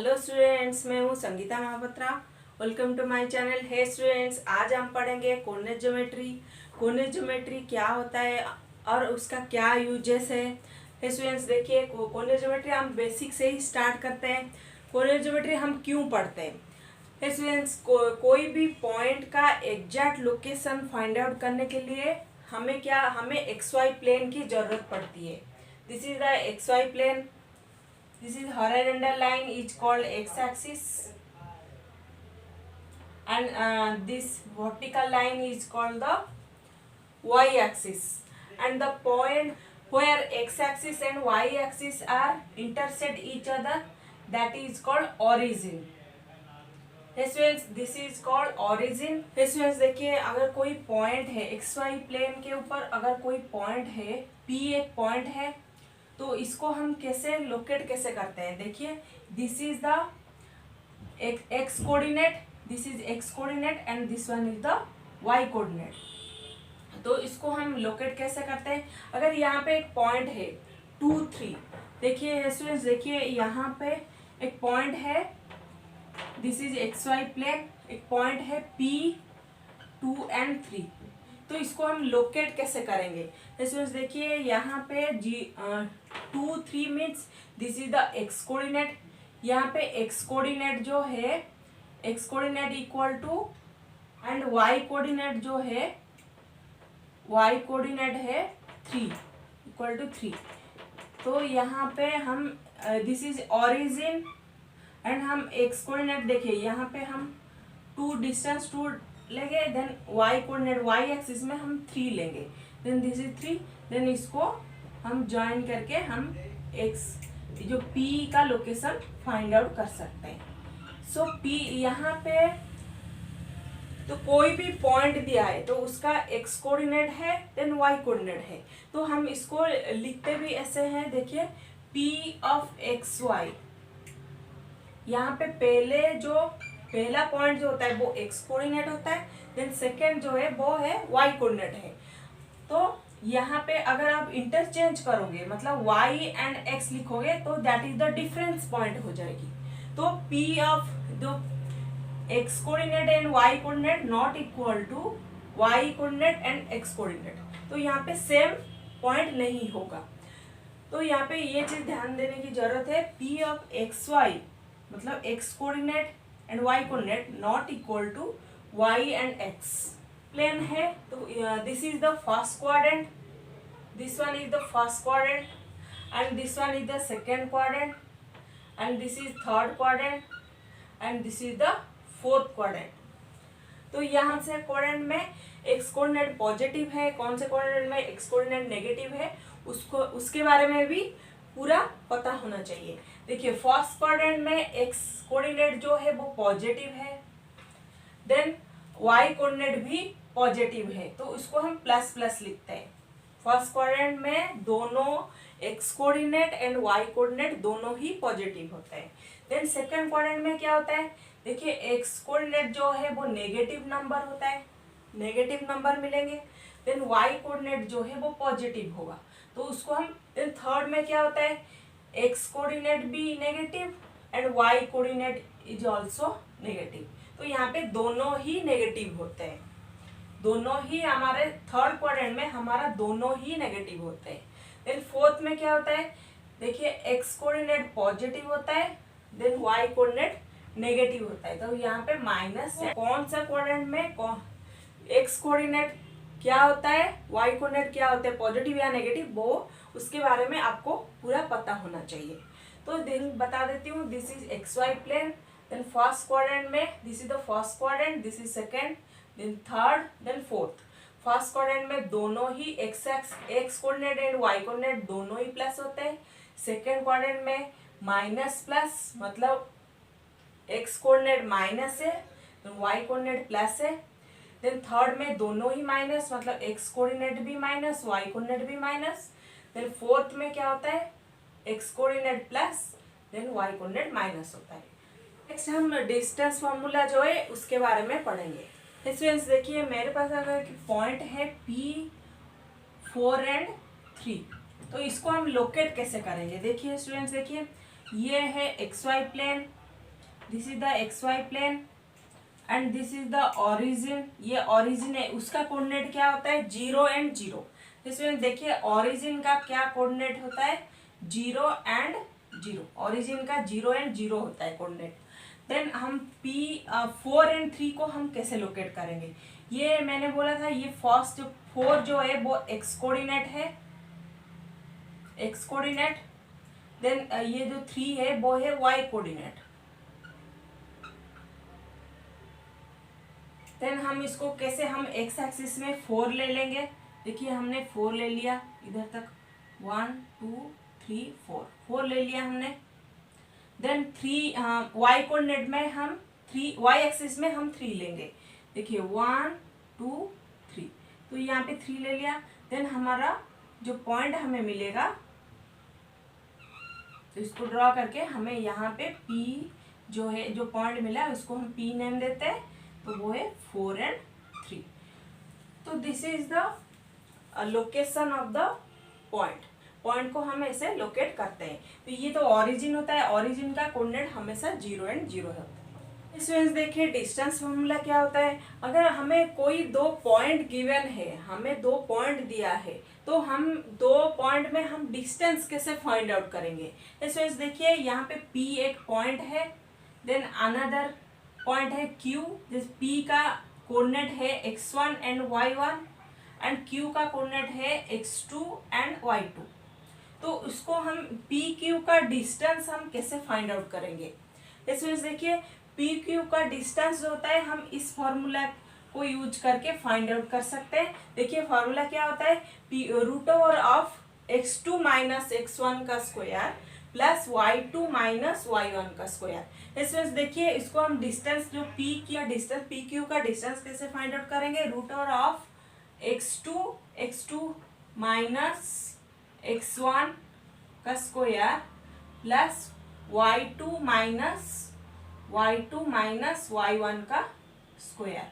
Hello students, मैं हूँ Sangeeta Mahapatra. Welcome to my channel. Hey students, आज हम पढ़ेंगे कोऑर्डिनेट ज्योमेट्री। कोऑर्डिनेट ज्योमेट्री क्या होता है और उसका क्या यूजेस है। हे स्टूडेंट्स, देखिए कोऑर्डिनेट ज्योमेट्री हम बेसिक से ही स्टार्ट करते हैं। कोऑर्डिनेट ज्योमेट्री हम क्यों पढ़ते हैं। हे स्टूडेंट्स, कोई भी पॉइंट का एग्जैक्ट लोकेशन फाइंड आउट करने के लिए हमें एक्स वाई प्लेन की जरूरत पड़ती है। This is the X Y plane. This is horizontal line is called x-axis, and this vertical line is called the y-axis. And the point where x-axis and y-axis are intersect each other, that is called origin. Students, this is called origin. Students, देखिए अगर कोई point है X Y plane के ऊपर, अगर कोई point है P, एक पॉइंट है, तो इसको हम कैसे लोकेट कैसे करते हैं। देखिए, this is the X coordinate, this is X coordinate and this one is the Y coordinate. तो इसको हम लोकेट कैसे करते हैं। अगर यहाँ पे एक पॉइंट है 2, 3, देखिए स्टूडेंट्स, देखिए यहाँ पे एक पॉइंट है, this is X Y plane, एक पॉइंट है P2 and 3। तो इसको हम लोकेट कैसे करेंगे। स्टूडेंट्स, देखिए यहाँ पे 2, 3 means this is the X coordinate. यहाँ पे एक्स कोऑर्डिनेट जो है, X coordinate equal to, and Y coordinate जो है, वाई कोऑर्डिनेट है 3, इक्वल टू 3। तो यहाँ पे हम दिस इज ऑरिजिन, एंड हम एक्स कोऑर्डिनेट देखिए यहाँ पे हम 2 डिस्टेंस 2 लेंगे, then Y coordinate Y axis में हम 3 लेंगे, देन दिस इज 3, देन इसको हम ज्वाइन करके हम एक्स जो P का लोकेशन फाइंड आउट कर सकते हैं। सो P यहाँ पे तो कोई भी पॉइंट दिया है तो उसका एक्स कोऑर्डिनेट है, देन वाई कोऑर्डिनेट है, तो हम इसको लिखते भी ऐसे हैं। देखिए P ऑफ एक्स वाई, यहाँ पे पहला पॉइंट जो होता है वो एक्स कोऑर्डिनेट होता है, देन सेकेंड जो है वो है वाई कोऑर्डिनेट है। तो यहाँ पे अगर आप इंटरचेंज करोगे, मतलब y एंड x लिखोगे, तो that is the difference point हो जाएगी। तो P ऑफ जो x coordinate and y coordinate not equal to y coordinate and x coordinate, तो यहाँ पे सेम पॉइंट नहीं होगा। तो यहाँ पे ये चीज ध्यान देने की जरूरत है, P ऑफ एक्स वाई मतलब x coordinate and y coordinate not equal to y and x plane है। तो this is the first quadrant, this one is the first quadrant, and this one is the second quadrant, and this is third quadrant, and this is the fourth quadrant. तो यहाँ से quadrant में x coordinate positive है, कौन से quadrant में x coordinate negative है, उसके बारे में भी पूरा पता होना चाहिए। देखिए फर्स्ट क्वाड्रेंट में एक्स कोऑर्डिनेट जो है वो पॉजिटिव है, देन वाई कोऑर्डिनेट भी पॉजिटिव है, तो उसको हम प्लस प्लस लिखते हैं। फर्स्ट क्वाड्रेंट में दोनों X coordinate and Y coordinate दोनों ही पॉजिटिव होते हैं। देन सेकंड क्वाड्रेंट में क्या होता है, देखिए एक्स कोऑर्डिनेट जो है वो नेगेटिव नंबर होता है, नेगेटिव नंबर मिलेंगे, देन वाई कोऑर्डिनेट जो है वो पॉजिटिव होगा, तो उसको हम। देन थर्ड में क्या होता है, एक्स कोऑर्डिनेट भी negative and Y coordinate is also negative, तो यहाँ पे दोनों ही नेगेटिव होते हैं, दोनों ही हमारे थर्ड क्वाड्रेंट में हमारा दोनों ही नेगेटिव होते हैं। देन फोर्थ में क्या होता है, देखिए एक्स कोऑर्डिनेट पॉजिटिव होता है, देन वाई कोऑर्डिनेट नेगेटिव होता है, तो यहाँ पे माइनस है। कौन सा क्वाड्रेंट में एक्स कोऑर्डिनेट क्या होता है, वाई कोऑर्डिनेट क्या होता है, पॉजिटिव या नेगेटिव, वो उसके बारे में आपको पूरा पता होना चाहिए। तो देन बता देती हूँ, this is X Y plane, then first quadrant में this is the first quadrant, this is second, then third, then fourth. First quadrant में दोनों ही X coordinate and Y coordinate दोनों ही प्लस होते हैं। सेकेंड क्वाड्रेंट में माइनस प्लस, मतलब एक्स कोऑर्डिनेट माइनस है, वाई कोऑर्डिनेट प्लस है। देन थर्ड में दोनों ही माइनस, मतलब एक्स कोऑर्डिनेट भी माइनस, वाई कोऑर्डिनेट भी माइनस। देन फोर्थ में क्या होता है, X coordinate plus, then Y coordinate minus होता है। नेक्स्ट हम डिस्टेंस फॉर्मूला जो है उसके बारे में पढ़ेंगे। स्टूडेंट्स, देखिए मेरे पास अगर पॉइंट है P4 एंड 3, तो इसको हम लोकेट कैसे करेंगे। देखिए स्टूडेंट्स, देखिए ये है X Y plane, this is the X Y plane and this is the origin, ये ओरिजिन है, उसका कोऑर्डिनेट क्या होता है 0 एंड 0। इसमें देखिए ओरिजिन का क्या कोऑर्डिनेट होता है 0 एंड 0, ओरिजिन का 0 एंड 0 होता है कोऑर्डिनेट। देन हम P4 एंड 3 को हम कैसे लोकेट करेंगे, ये मैंने बोला था ये फर्स्ट 4 जो है वो एक्स कोऑर्डिनेट है, एक्स कोऑर्डिनेट। देन ये जो 3 है वो है वाई कोऑर्डिनेट। देन हम इसको कैसे, हम एक्स एक्सिस में 4 ले लेंगे, देखिए हमने 4 ले लिया इधर तक, 1 2 3 4 ले लिया हमने। देन 3 वाई कोऑर्डिनेट में हम 3, वाई एक्सिस में हम 3 लेंगे, देखिए 1 2 3, तो यहाँ पे 3 ले लिया। देन हमारा जो पॉइंट हमें मिलेगा, तो इसको ड्रॉ करके हमें यहाँ पे P जो है, जो पॉइंट मिला है उसको हम P नेम देते हैं, तो वो है 4 एंड 3। तो this is the location of the point, point को हम ऐसे लोकेट करते हैं। तो ये तो ओरिजिन होता है, ओरिजिन का कोऑर्डिनेट हमेशा 0 एंड 0 होता है। इसमें देखिए डिस्टेंस फॉर्मूला क्या होता है, अगर हमें कोई 2 पॉइंट गिवन है, हमें 2 पॉइंट दिया है, तो हम 2 पॉइंट में हम डिस्टेंस कैसे फाइंड आउट करेंगे। इसमें देखिए यहाँ पे P एक पॉइंट है, देन अनदर पॉइंट है Q, जिस P का कोऑर्डिनेट है x1 and y1 and Q का कोऑर्डिनेट है x2 एंड y2। तो उसको हम PQ का डिस्टेंस हम कैसे फाइंड आउट करेंगे। इसमें देखिए PQ का डिस्टेंस जो होता है हम इस फॉर्मूला को यूज करके फाइंड आउट कर सकते हैं। देखिए फॉर्मूला क्या होता है, root over of x2 minus x1 का square plus y2 minus y1 का स्क्वायर। इसमें देखिए इसको हम डिस्टेंस, जो PQ का डिस्टेंस कैसे फाइंड आउट करेंगे, root over of x2 minus x1 का square plus y2 minus y1 का स्क्वायर।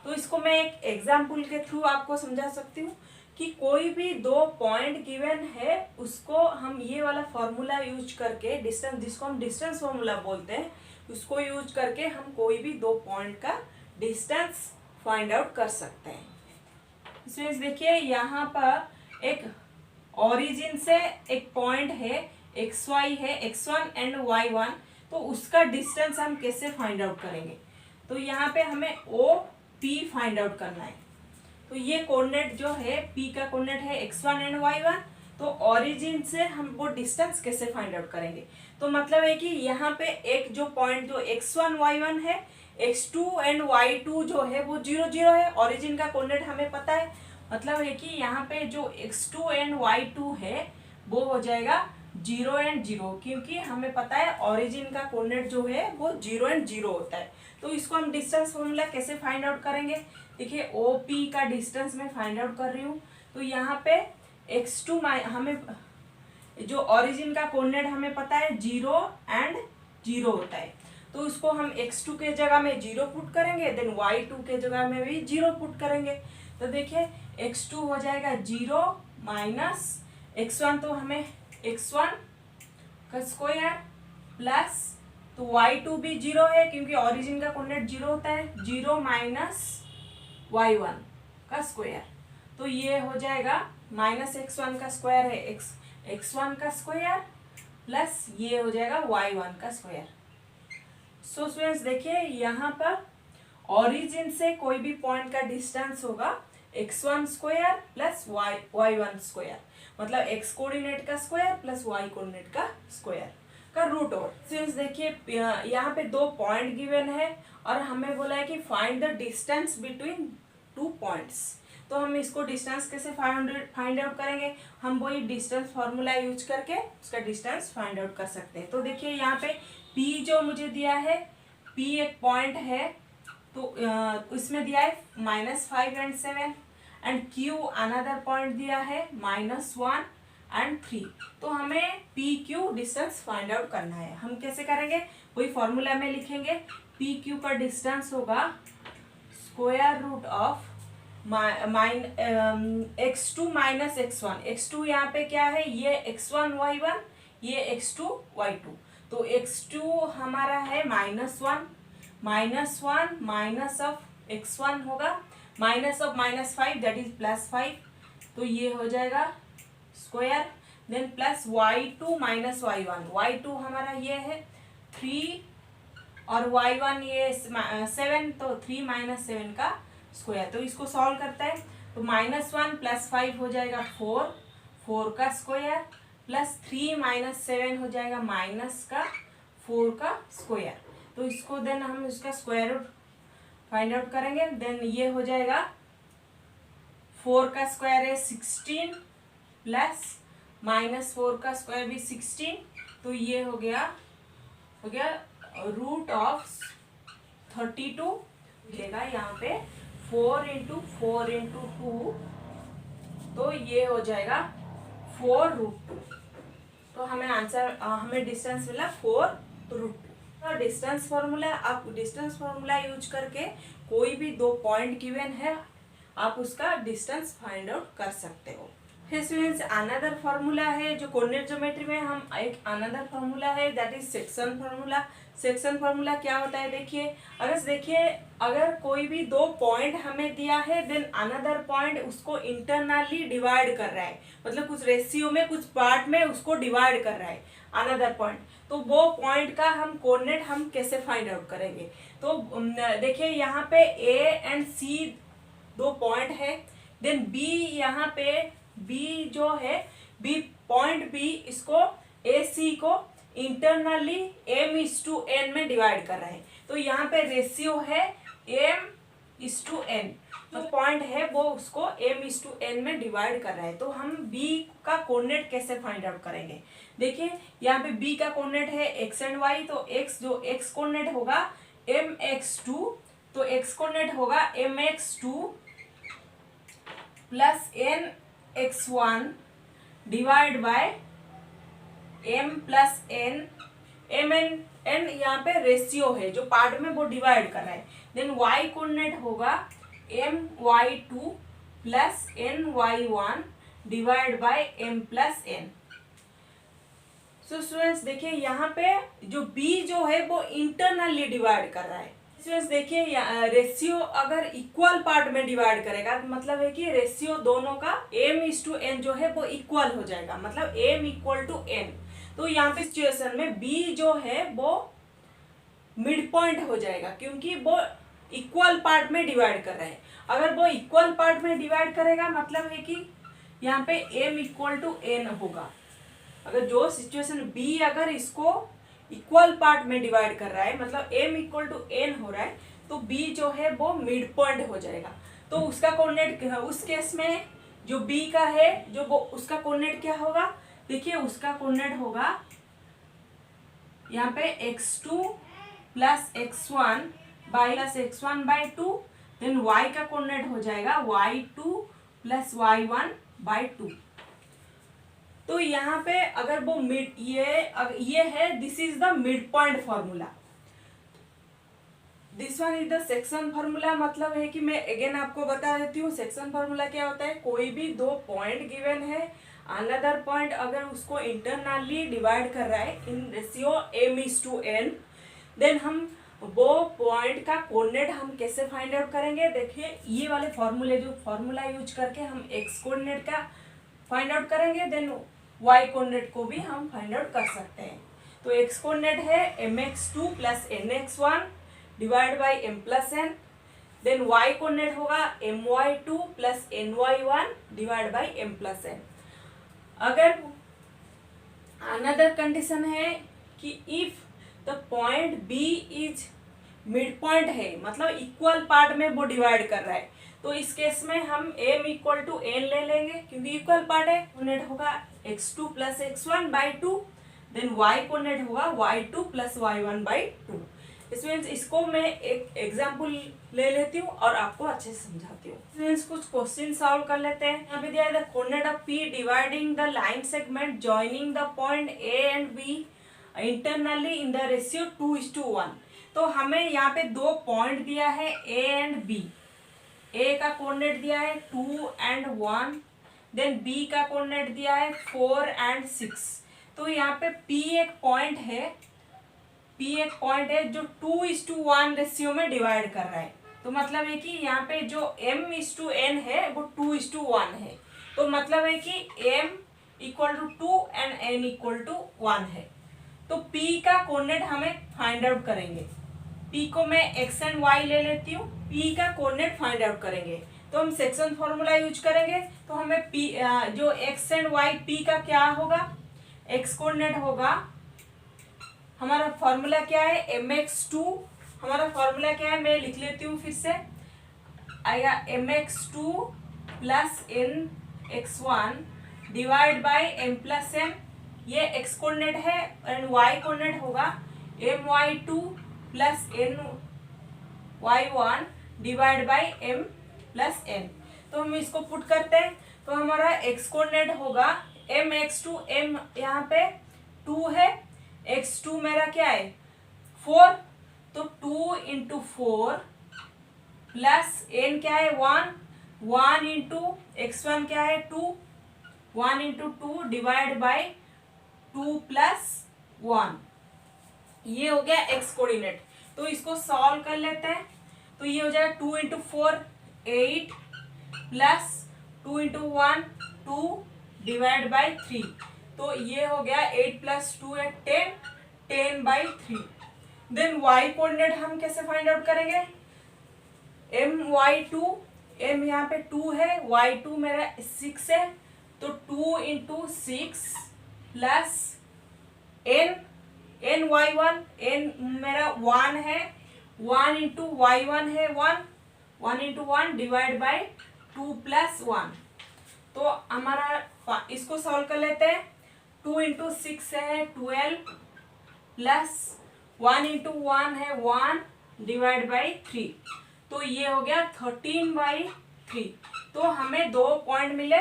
तो इसको मैं एक एग्जाम्पल के थ्रू आपको समझा सकती हूँ कि कोई भी 2 पॉइंट गिवन है, उसको हम ये वाला फॉर्मूला यूज करके, डिस्टेंस जिसको हम डिस्टेंस फॉर्मूला बोलते हैं, उसको यूज करके हम कोई भी 2 पॉइंट का डिस्टेंस फाइंड आउट कर सकते हैं। इसमें देखिए यहाँ पर एक ओरिजिन से एक पॉइंट है XY है, x1 एंड y1, तो उसका डिस्टेंस हम कैसे फाइंड आउट करेंगे। तो यहाँ पे हमें OP फाइंड आउट करना है। तो ये कोऑर्डिनेट जो है P का कोऑर्डिनेट है x1 एंड y1, तो ओरिजिन से हम वो डिस्टेंस कैसे फाइंड आउट करेंगे। तो मतलब है कि यहाँ पे एक जो पॉइंट जो x1 y1 है, x2 एंड y2 जो है वो 0 0 है, ओरिजिन का कोऑर्डिनेट हमें पता है। मतलब है कि यहाँ पे जो x2 एंड y2 है वो हो जाएगा 0 एंड 0, क्योंकि हमें पता है ओरिजिन का कोऑर्डिनेट जो है वो 0 एंड 0 होता है। तो इसको हम डिस्टेंस फॉर्मूला कैसे फाइंड आउट करेंगे, देखिए OP का डिस्टेंस मैं फाइंड आउट कर रही हूँ। तो यहाँ पे x2 हमें जो ओरिजिन का कोऑर्डिनेट हमें पता है 0 एंड 0 होता है, तो उसको हम x2 के जगह में 0 पुट करेंगे, देन y2 के जगह में भी 0 पुट करेंगे। तो देखिए x2 हो जाएगा 0 माइनस x1, तो हमें x1 का स्क्वायर प्लस, तो y2 भी 0 है क्योंकि ओरिजिन का कोऑर्डिनेट 0 होता है, 0 माइनस y1 का स्क्वायर। तो ये हो जाएगा माइनस x1 का स्क्वायर है x1 का स्क्वायर प्लस ये हो जाएगा y1 का स्क्वायर। सो स्टूडेंट्स देखिए यहाँ पर ओरिजिन से कोई भी पॉइंट का डिस्टेंस होगा x1 square plus y1 square, मतलब x कोऑर्डिनेट का स्क्वायर प्लस y कोऑर्डिनेट का स्क्वायर का रूट ओवर। स्टूडेंट्स देखिए यहाँ पे 2 पॉइंट गिवन है और हमें बोला है कि find the distance between 2 points. तो हम इसको डिस्टेंस कैसे फाइंड आउट करेंगे, हम वही डिस्टेंस फॉर्मूला यूज करके उसका डिस्टेंस फाइंड आउट कर सकते हैं। तो देखिए यहाँ पे P जो मुझे दिया है, P एक पॉइंट है, तो इसमें दिया है -5 and 7 and Q another point दिया है -1 एंड 3। तो हमें PQ डिस्टेंस फाइंड आउट करना है। हम कैसे करेंगे, वही फॉर्मूला में लिखेंगे, PQ का डिस्टेंस होगा square root of x2 minus x1। x2 यहाँ पे क्या है, ये x1 y1, ये x2 y2, तो x2 हमारा है -1, -1 माइनस ऑफ x1 होगा, माइनस ऑफ -5 दैट इज +5, तो ये हो जाएगा square, then plus y2 minus y1 हमारा ये है 3 और y1 ये 7, तो 3 - 7 का स्क्वायर। तो इसको सॉल्व करता है तो -1 + 5 हो जाएगा 4, 4 का स्क्वायर प्लस 3 - 7 हो जाएगा -4 का स्क्वायर। तो इसको देन हम इसका स्क्वायर रूट फाइंड आउट करेंगे। देन ये हो जाएगा 4 का स्क्वायर है 16 प्लस -4 का स्क्वायर भी 16, तो ये हो गया रूट ऑफ 32 मिलेगा यहाँ पे 4 × 4 × 2, तो ये हो जाएगा 4√2। तो हमें डिस्टेंस मिला 4√2। डिस्टेंस फार्मूला, आप डिस्टेंस फार्मूला यूज करके कोई भी 2 पॉइंट गिवन है आप उसका डिस्टेंस फाइंड आउट कर सकते हो। फिर स्टूडेंट्स अनदर फार्मूला है जो कोऑर्डिनेट ज्योमेट्री में हम एक अनदर फार्मूला है that is section formula. Section formula क्या होता है देखिए, अगर कोई भी 2 पॉइंट हमें दिया है देन अनदर पॉइंट उसको इंटरनली डिवाइड कर रहा है, मतलब कुछ रेशियो में कुछ पार्ट में उसको डिवाइड कर रहा है अनदर पॉइंट, तो वो पॉइंट का हम कोऑर्डिनेट हम कैसे फाइंड आउट करेंगे। तो देखिए यहाँ पे ए एंड सी 2 पॉइंट है, देन बी यहाँ पे बी जो है पॉइंट बी इसको ए सी को इंटरनली m/n में डिवाइड कर रहे हैं। तो यहाँ पे रेशियो है m/n, जो पॉइंट है वो उसको m/n में डिवाइड कर रहा है। तो हम b का कोऑर्डिनेट कैसे फाइंड आउट करेंगे। देखिए यहाँ पे b का कोऑर्डिनेट है x एंड y, तो x कोऑर्डिनेट होगा mx2, तो x कोऑर्डिनेट होगा mx2 plus nx1 divide by m plus n, n यहाँ पे रेशियो है जो पार्ट में वो डिवाइड कर रहा है। देन y कोऑर्डिनेट होगा my2 plus ny1 divide by m plus n। So students देखिए यहाँ पे जो b जो है वो इंटरनली डिवाइड कर रहा है। स्टूडेंट्स देखिए रेशियो अगर इक्वल पार्ट में डिवाइड करेगा मतलब है कि रेशियो दोनों का m/n जो है वो इक्वल हो जाएगा, मतलब m = n। तो यहाँ पे सिचुएशन में b जो है वो मिड पॉइंट हो जाएगा क्योंकि वो इक्वल पार्ट में डिवाइड कर रहे हैं। अगर वो इक्वल पार्ट में डिवाइड करेगा मतलब है कि यहाँ पे m = n होगा। अगर जो सिचुएशन b अगर इसको इक्वल पार्ट में डिवाइड कर रहा है मतलब m = n हो रहा है, तो b जो है वो मिड पॉइंट हो जाएगा। तो उसका कोऑर्डिनेट उस केस में जो b का है जो वो उसका कोऑर्डिनेट क्या होगा, देखिए उसका कोऑर्डिनेट होगा यहाँ पे x2 plus x1 by 2, then y का कोऑर्डिनेट हो जाएगा y2 प्लस y1 बाई 2। तो यहाँ पे अगर वो मिड ये है, this is the mid point formula, this one is the section formula. मतलब है कि मैं अगेन आपको बता देती हूँ सेक्शन फार्मूला क्या होता है। कोई भी 2 पॉइंट गिवन है, अनदर पॉइंट अगर उसको इंटरनली डिवाइड कर रहा है इन रेशियो m/n, देन हम वो पॉइंट का कोऑर्डिनेट हम कैसे फाइंड आउट करेंगे। देखिए ये वाले फॉर्मूला यूज करके हम x कोऑर्डिनेट का फाइंड आउट करेंगे, देन y कोऑर्डिनेट को भी हम फाइंड आउट कर सकते हैं। तो x कोऑर्डिनेट है mx2 plus nx1 divide by m plus n, then y coordinate होगा my2 plus ny1 divide by m plus n। अगर अनदर कंडीशन है कि if the point b is mid point है, मतलब इक्वल पार्ट में वो divide कर रहा है, तो इस केस में हम m = n ले लेंगे क्योंकि इक्वल पार्ट है। कोऑर्डिनेट होगा x2 plus x1 by 2, then y coordinate होगा y2 प्लस y1 बाई 2। इसको मैं एक एग्जाम्पल ले लेती हूँ और आपको अच्छे से समझाती हूँ। स्टूडेंट्स कुछ क्वेश्चन सॉल्व कर लेते हैं। यहाँ पे दिया है the coordinate of p dividing the line segment joining the point a and b internally in the ratio 2:1। तो हमें यहाँ पे 2 पॉइंट दिया है a एंड b। a का कोऑर्डिनेट दिया है 2 and 1, देन b का कोऑर्डिनेट दिया है 4 and 6। तो यहाँ पे p एक पॉइंट है P एक पॉइंट है जो 2:1 रेशियो में डिवाइड कर रहा है। तो मतलब है कि यहाँ पे जो m/n है वो 2:1 है। तो मतलब है कि m = 2 एंड n = 1 है। तो P का कोऑर्डिनेट हमें फाइंड आउट करेंगे। P को मैं x एंड y ले लेती हूँ, P का कोऑर्डिनेट फाइंड आउट करेंगे। तो हम सेक्शन फॉर्मूला यूज करेंगे। तो हमें P जो x एंड y P का क्या होगा, x कोऑर्डिनेट होगा, हमारा फॉर्मूला क्या है mx2, हमारा फॉर्मूला क्या है मैं लिख लेती हूँ फिर से, आएगा mx2 plus nx1 divide by m+m, ये x कोऑर्डिनेट है एंड y कोऑर्डिनेट होगा my2 plus ny1 divide by m+n। तो हम इसको पुट करते हैं। तो हमारा x कोऑर्डिनेट होगा mx2, m यहाँ पे 2 है, x2 मेरा क्या है 4, तो 2 × 4 प्लस n क्या है 1, 1 × x1 क्या है 2, 1 × 2 डिवाइड बाई 2 + 1, ये हो गया x कोऑर्डिनेट। तो इसको सॉल्व कर लेते हैं। तो ये हो जाएगा 2 × 4 8 प्लस 2 × 1 2 डिवाइड बाई 3। तो ये हो गया 8 + 2 है 10, 10/3। देन y कोऑर्डिनेट हम कैसे फाइंड आउट करेंगे, my2, m यहाँ पे 2 है, y2 मेरा 6 है, तो 2 × 6 प्लस ny1, n मेरा 1 है, 1 × y1 है 1, 1 × 1 डिवाइड बाई 2 + 1। तो हमारा इसको सॉल्व कर लेते हैं। 2 × 6 है 12 प्लस 1 × 1 है 1 डिवाइड बाई 3। तो ये हो गया 13/3। तो हमें 2 पॉइंट मिले।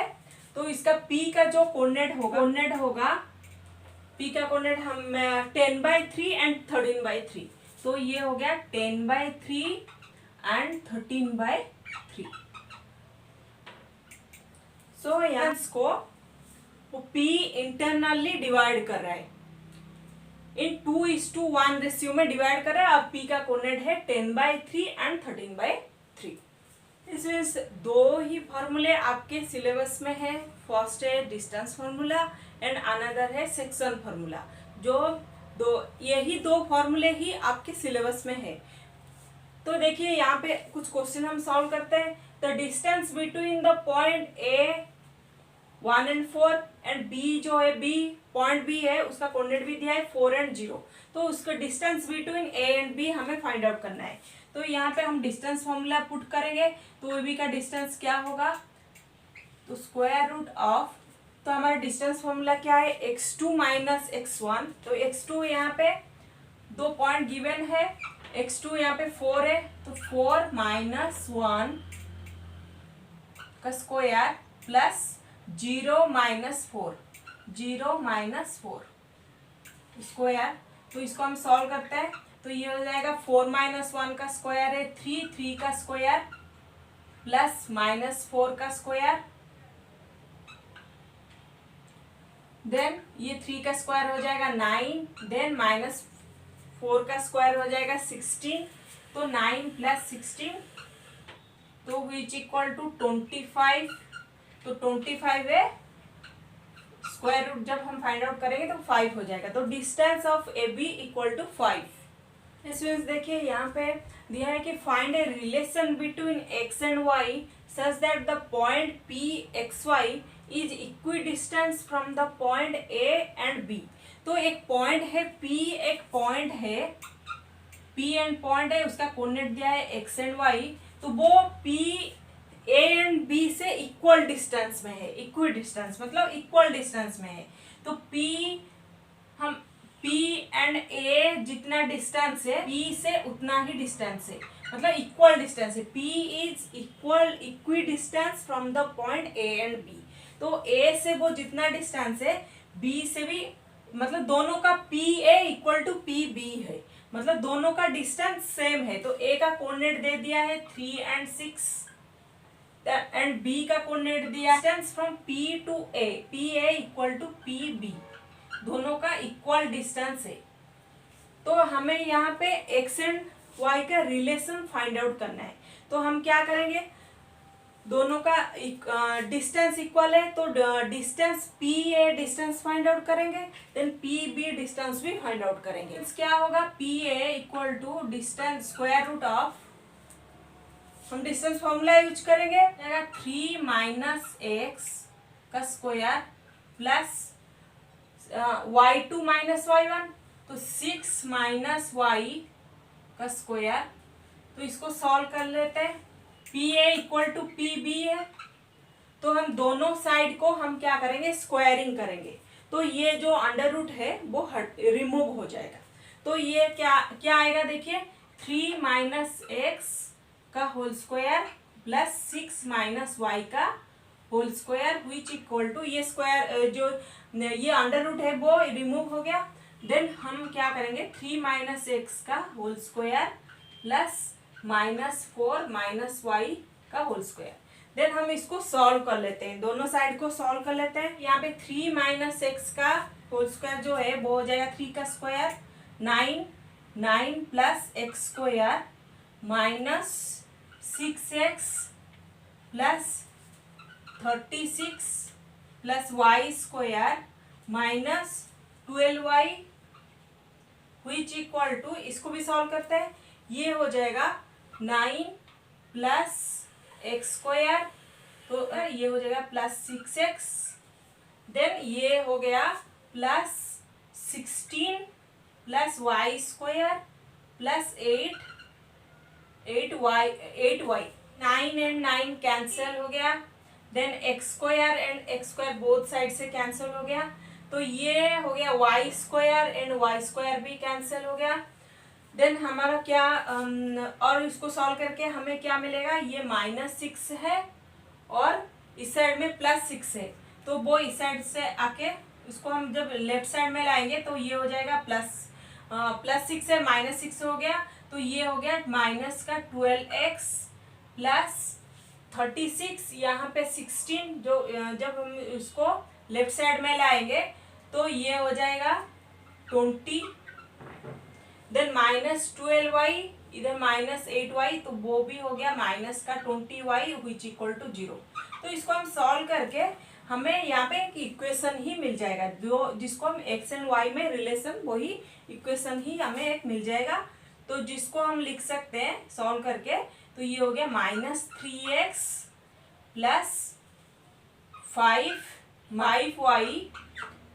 तो इसका P का जो कोऑर्डिनेट होगा P का कोऑर्डिनेट हम 10/3 एंड 13/3। तो ये हो गया 10/3 एंड 13/3। सो यहाँ इसको P इंटरनली डिवाइड कर रहा है, इन 2:1 रेशियो में डिवाइड कर रहा है। अब P का कोऑर्डिनेट है 10/3 एंड 13/3। इसमें दो ही फॉर्मूले आपके सिलेबस में है, फर्स्ट है डिस्टेंस फॉर्मूला एंड अनदर है सेक्शन फॉर्मूला। यही दो फॉर्मूले ही आपके सिलेबस में है। तो देखिए यहाँ पे कुछ क्वेश्चन हम सॉल्व करते हैं। The distance between the point A 1 and 4 and B जो है B पॉइंट B है उसका कोऑर्डिनेट भी दिया है 4 and 0। तो उसका distance between A and B हमें फाइंड आउट करना है। तो यहाँ पे हम डिस्टेंस फॉर्मूला पुट करेंगे। तो AB का डिस्टेंस क्या होगा, तो स्क्वायर रूट ऑफ, तो हमारा डिस्टेंस फॉर्मूला क्या है x2 - x1। तो x2 यहाँ पे 2 पॉइंट गिवन है, x2 यहाँ पे 4 है, तो 4 - 1 का स्क्वायर प्लस 0 - 4, 0 - 4 स्क्वायर। तो इसको हम सॉल्व करते हैं। तो ये हो जाएगा 4 - 1 का स्क्वायर है 3, 3 का स्क्वायर प्लस -4 का स्क्वायर, देन ये 3 का स्क्वायर हो जाएगा 9, देन -4 का स्क्वायर हो जाएगा 16। तो 9 + 16 तो विच इक्वल टू 25। तो 25 है, स्क्वायर रूट जब हम फाइंड आउट करेंगे तो 5 हो जाएगा। तो डिस्टेंस ऑफ AB = 5। इसमें देखिए यहाँ पे दिया है कि find a relation between x and y such that the point PXY is equidistance from the point A and B। तो एक पॉइंट है P, एक पॉइंट है P एंड पॉइंट है, उसका कोऑर्डिनेट दिया है x एंड y। तो वो P A एंड B से इक्वल डिस्टेंस में है, इक्वल डिस्टेंस मतलब इक्वल डिस्टेंस में है। तो P एंड A जितना डिस्टेंस है P से उतना ही डिस्टेंस है, मतलब इक्वल डिस्टेंस है। P is equi distance from the point A and B। तो A से वो जितना डिस्टेंस है B से भी, मतलब दोनों का PA = PB है, मतलब दोनों का डिस्टेंस सेम है। तो A का कोऑर्डिनेट दे दिया है 3 and 6 एंड B का कोऑर्डिनेट दिया है distance from P to A, PA = PB, दोनों का इक्वल डिस्टेंस है। तो हमें यहाँ पे एक्स एंड वाई का रिलेशन फाइंड आउट करना है। तो हम क्या करेंगे, दोनों का डिस्टेंस इक्वल है तो distance P A distance find out करेंगे, देन पी बी डिस्टेंस भी फाइंड आउट करेंगे। क्या होगा, P A equal to distance square root of, हम डिस्टेंस फॉर्मूला यूज करेंगे, 3 माइनस एक्स का square plus y2 minus y1, तो 6 माइनस y का स्क्वायर। तो इसको सॉल्व कर लेते हैं। P A equal to P B है, तो हम दोनों साइड को हम क्या करेंगे, स्क्वायरिंग करेंगे, तो ये जो अंडर रूट है वो रिमूव हो जाएगा। तो ये क्या क्या आएगा, देखिए 3 माइनस एक्स का whole square plus 6 minus Y का whole square which equal to, ये स्क्वायर जो ये अंडर रूट है वो रिमूव हो गया। देन हम क्या करेंगे, 3 माइनस एक्स का whole square plus -4 minus Y का होल स्क्वायर। देन हम इसको सॉल्व कर लेते हैं, दोनों साइड को सॉल्व कर लेते हैं। यहाँ पे 3 माइनस एक्स का होल स्क्वायर जो है वो हो जाएगा 3 का square 9 plus X square minus 6x plus 36 plus Y square minus 12y which equal to, इसको भी सॉल्व करते हैं, ये हो जाएगा 9 प्लस एक्स स्क्वायर, तो ये हो जाएगा प्लस 6x, देन ये हो गया plus 16 plus Y square plus 8y 9 and 9 cancel हो गया, then X square and X square both side से कैंसिल हो गया, तो ये हो गया Y square and Y square भी कैंसिल हो गया। देन हमारा क्या और इसको सॉल्व करके हमें क्या मिलेगा, ये -6 है और इस साइड में +6 है, तो वो इस साइड से आके इसको हम जब लेफ्ट साइड में लाएंगे तो ये हो जाएगा +6 है -6 हो गया, तो ये हो गया माइनस का 12x प्लस 36, यहाँ पे 16 जो जब हम इसको लेफ्ट साइड में लाएंगे तो ये हो जाएगा 20, देन -12y इधर -8y, तो वो भी हो गया माइनस का 20y विच इक्वल टू 0। तो इसको हम सॉल्व करके हमें यहाँ पे एक इक्वेशन ही मिल जाएगा, जो जिसको हम x एंड y में रिलेशन, वही इक्वेशन ही हमें एक मिल जाएगा, तो जिसको हम लिख सकते हैं सॉल्व करके, तो ये हो गया -3x plus 5y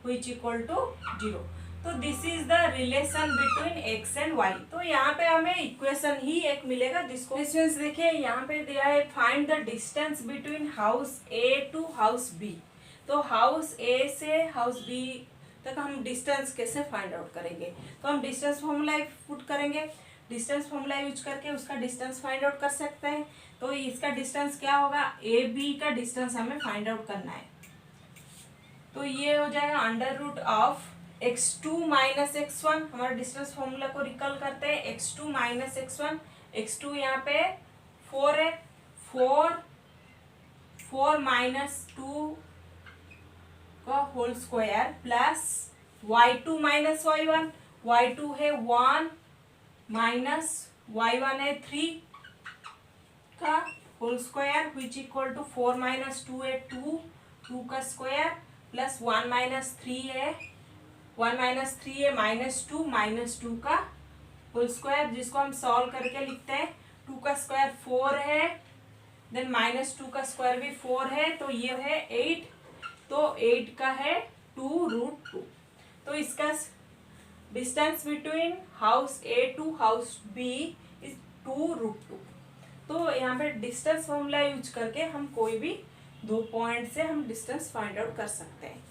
which equal to 0। तो this is the relation between x and y। तो यहाँ पे हमें इक्वेशन ही एक मिलेगा, जिसको क्वेश्चंस देखिए यहाँ पे दिया है, find the distance between house A to house B। तो हाउस A से हाउस B तक हम डिस्टेंस कैसे फाइंड आउट करेंगे, तो हम डिस्टेंस फॉर्मूला पुट करेंगे, डिस्टेंस फॉर्मूला यूज करके उसका डिस्टेंस फाइंड आउट कर सकते हैं। तो इसका डिस्टेंस क्या होगा, AB का डिस्टेंस हमें फाइंड आउट करना है, तो ये हो जाएगा under root of x2 minus x1। हमारे डिस्टेंस फॉर्मूला को रिकॉल करते हैं, x2 माइनस x1, x2 यहाँ पे 4 है, 4 माइनस 2 का whole square plus y2 minus y1, y2 है 1 माइनस y1 है 3 का whole square which equal to 4 minus 2 है 2 का स्क्वायर प्लस 1 माइनस 3 है -2 का होल स्क्वायर, जिसको हम सॉल्व करके लिखते हैं, 2 का स्क्वायर 4 है, देन -2 का स्क्वायर भी 4 है, तो ये है 8, तो 8 का है 2√2। तो इसका distance between house A to house B is 2√2। तो यहाँ पे डिस्टेंस फॉर्मूला यूज करके हम कोई भी 2 पॉइंट से हम डिस्टेंस फाइंड आउट कर सकते हैं।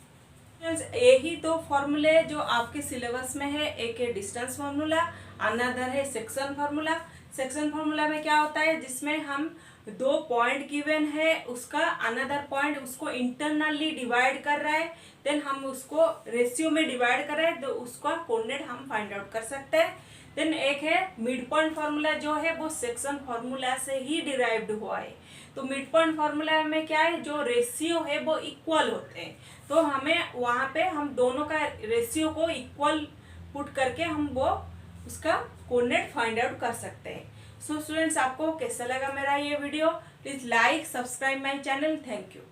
यही 2 फॉर्मूले जो आपके सिलेबस में है, एक है डिस्टेंस फार्मूला, अनदर है सेक्शन फार्मूला। सेक्शन फार्मूला में क्या होता है, जिसमें हम 2 पॉइंट गिवन है, उसका अनदर पॉइंट उसको इंटरनली डिवाइड कर रहा है, देन हम उसको रेशियो में डिवाइड कर रहे हैं, तो उसका कोऑर्डिनेट हम फाइंड आउट कर सकते हैं। देन एक है मिड पॉइंट फार्मूला, जो है वो सेक्शन फार्मूला से ही डिराइव्ड हुआ है। तो मिड पॉइंट फार्मूला में क्या है, जो रेशियो है वो इक्वल होते हैं, तो हमें वहाँ पे हम दोनों का रेशियो को इक्वल पुट करके हम वो उसका कोऑर्डिनेट फाइंड आउट कर सकते हैं। सो स्टूडेंट्स, आपको कैसा लगा मेरा ये video? Please like, subscribe my channel. Thank you.